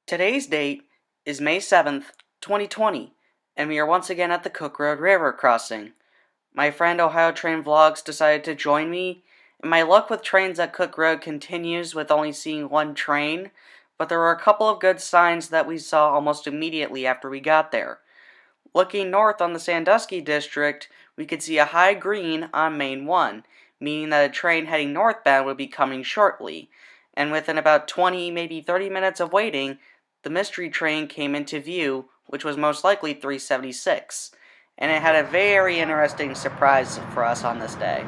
Today's date is May 7th, 2020, and we are once again at the Cook Road Railroad crossing. My friend Ohio Train Vlogs decided to join me, and my luck with trains at Cook Road continues with only seeing one train, but there were a couple of good signs that we saw almost immediately after we got there. Looking north on the Sandusky district, we could see a high green on Main 1, meaning that a train heading northbound would be coming shortly, and within about 20, maybe 30 minutes of waiting, the mystery train came into view, which was most likely 376, and it had a very interesting surprise for us on this day.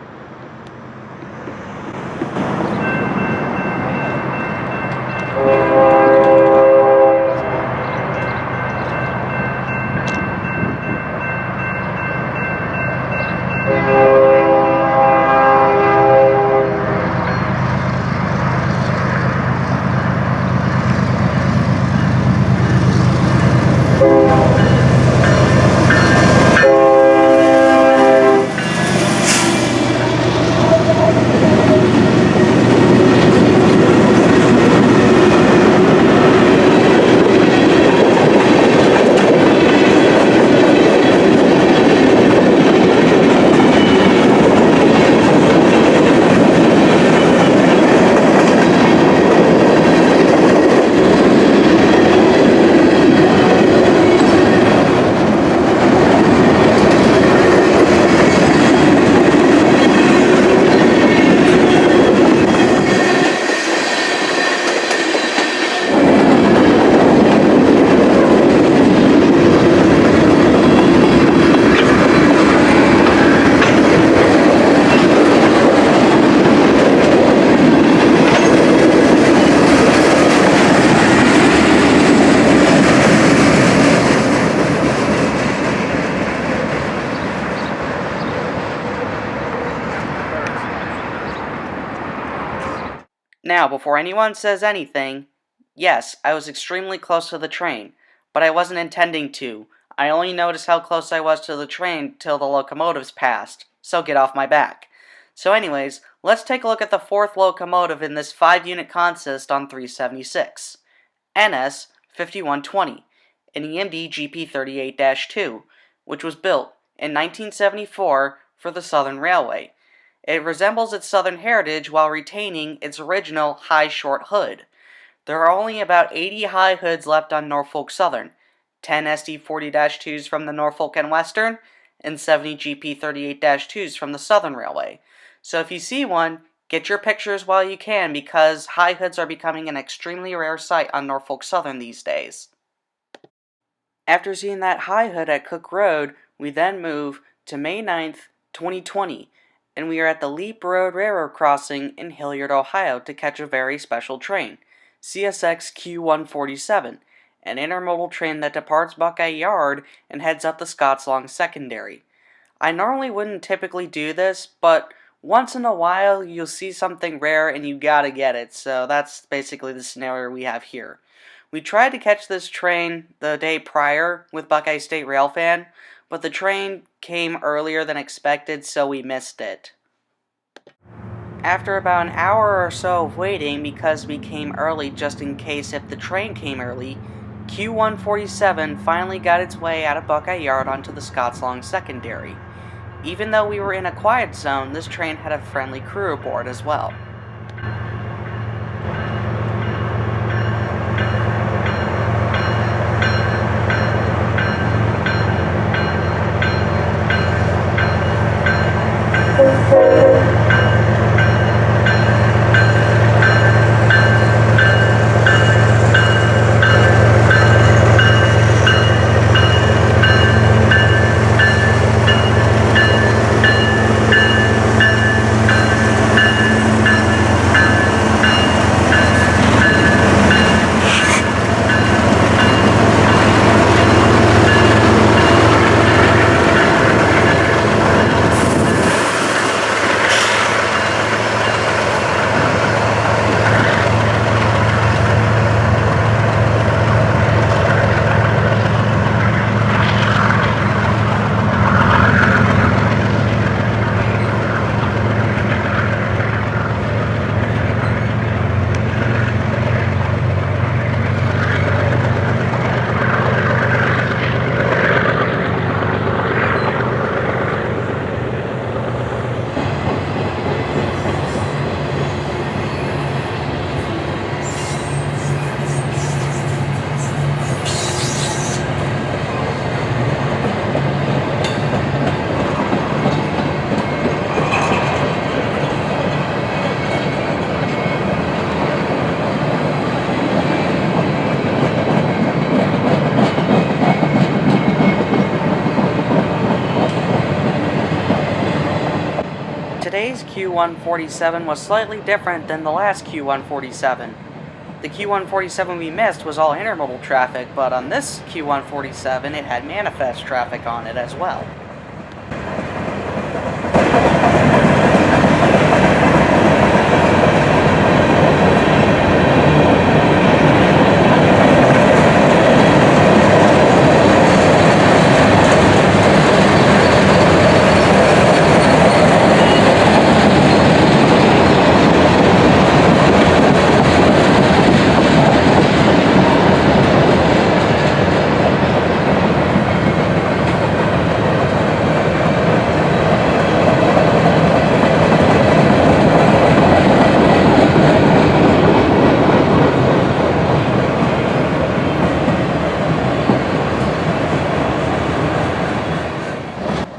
Now, before anyone says anything, yes, I was extremely close to the train, but I wasn't intending to. I only noticed how close I was to the train till the locomotives passed, so get off my back. So anyways, let's take a look at the fourth locomotive in this 5-unit consist on 376. NS 5120, an EMD GP38-2, which was built in 1974 for the Southern Railway. It resembles its southern heritage while retaining its original high short hood. There are only about 80 high hoods left on Norfolk Southern, 10 SD40-2s from the Norfolk and Western, and 70 GP38-2s from the Southern Railway. So if you see one, get your pictures while you can because high hoods are becoming an extremely rare sight on Norfolk Southern these days. After seeing that high hood at Cook Road, we then move to May 9th, 2020, and we are at the Leap Road Railroad crossing in Hilliard, Ohio to catch a very special train, CSX Q147, an intermodal train that departs Buckeye Yard and heads up the Scottslawn Secondary. I normally wouldn't typically do this, but once in a while you'll see something rare and you gotta get it, so that's basically the scenario we have here. We tried to catch this train the day prior with Buckeye State Railfan, but the train came earlier than expected, so we missed it. After about an hour or so of waiting, because we came early just in case if the train came early, Q147 finally got its way out of Buckeye Yard onto the Scottslawn Secondary. Even though we were in a quiet zone, this train had a friendly crew aboard as well. Today's Q147 was slightly different than the last Q147. The Q147 we missed was all intermodal traffic, but on this Q147 it had manifest traffic on it as well.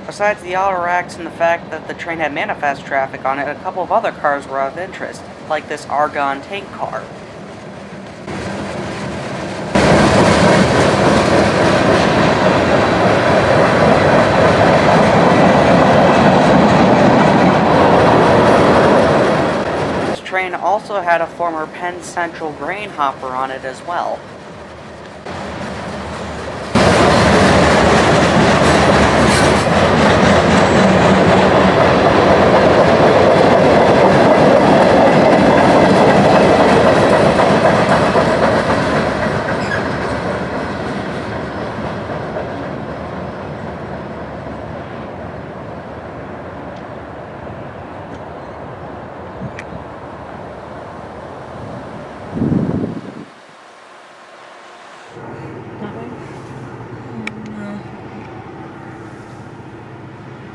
Besides the auto racks and the fact that the train had manifest traffic on it, a couple of other cars were of interest, like this Argon tank car. This train also had a former Penn Central grain hopper on it as well.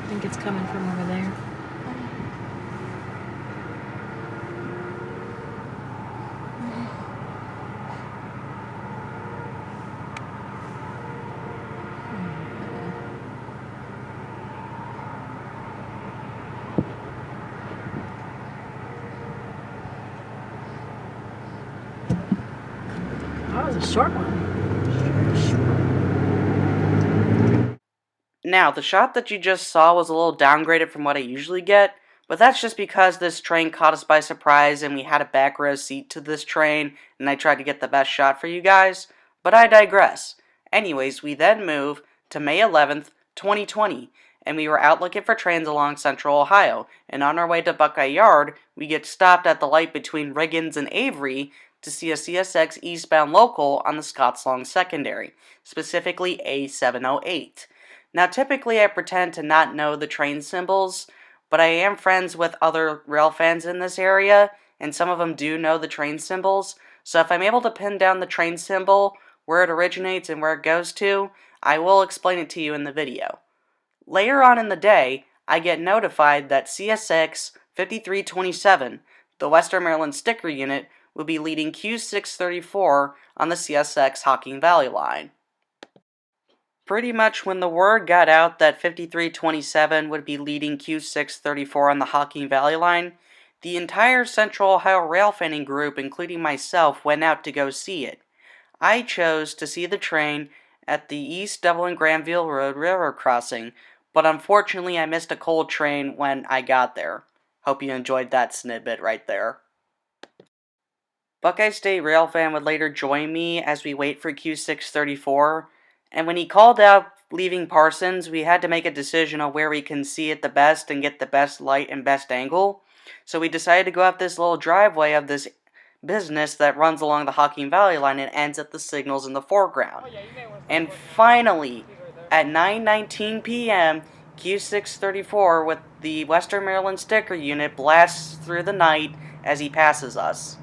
I think it's coming from over there. That was a short one. Now, the shot that you just saw was a little downgraded from what I usually get, but that's just because this train caught us by surprise and we had a back row seat to this train, and I tried to get the best shot for you guys, but I digress. Anyways, we then move to May 11th, 2020, and we were out looking for trains along Central Ohio, and on our way to Buckeye Yard, we get stopped at the light between Riggins and Avery to see a CSX eastbound local on the Scottslawn Secondary, specifically A708. Now, typically I pretend to not know the train symbols, but I am friends with other rail fans in this area, and some of them do know the train symbols, so if I'm able to pin down the train symbol, where it originates and where it goes to, I will explain it to you in the video. Later on in the day, I get notified that CSX 5327, the Western Maryland sticker unit, will be leading Q634 on the CSX Hocking Valley line. Pretty much when the word got out that 5327 would be leading Q634 on the Hocking Valley line, the entire Central Ohio Railfanning group, including myself, went out to go see it. I chose to see the train at the East Dublin Granville Road Railroad crossing, but unfortunately I missed a coal train when I got there. Hope you enjoyed that snippet right there. Buckeye State Railfan would later join me as we wait for Q634, and when he called out leaving Parsons, we had to make a decision on where we can see it the best and get the best light and best angle. So we decided to go up this little driveway of this business that runs along the Hocking Valley line and ends at the signals in the foreground. And finally, at 9:19 p.m., Q634 with the Western Maryland sticker unit blasts through the night as he passes us.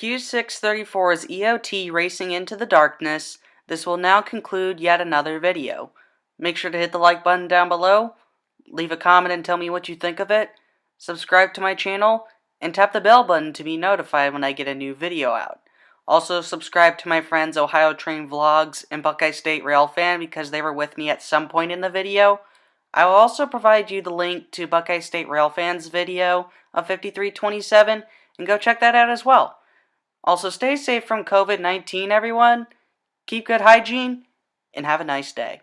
Q634's EOT racing into the darkness, this will now conclude yet another video. Make sure to hit the like button down below, leave a comment and tell me what you think of it, subscribe to my channel, and tap the bell button to be notified when I get a new video out. Also subscribe to my friends Ohio Train Vlogs and Buckeye State Railfan because they were with me at some point in the video. I will also provide you the link to Buckeye State Railfan's video of 5327 and go check that out as well. Also stay safe from COVID-19 everyone, keep good hygiene, and have a nice day.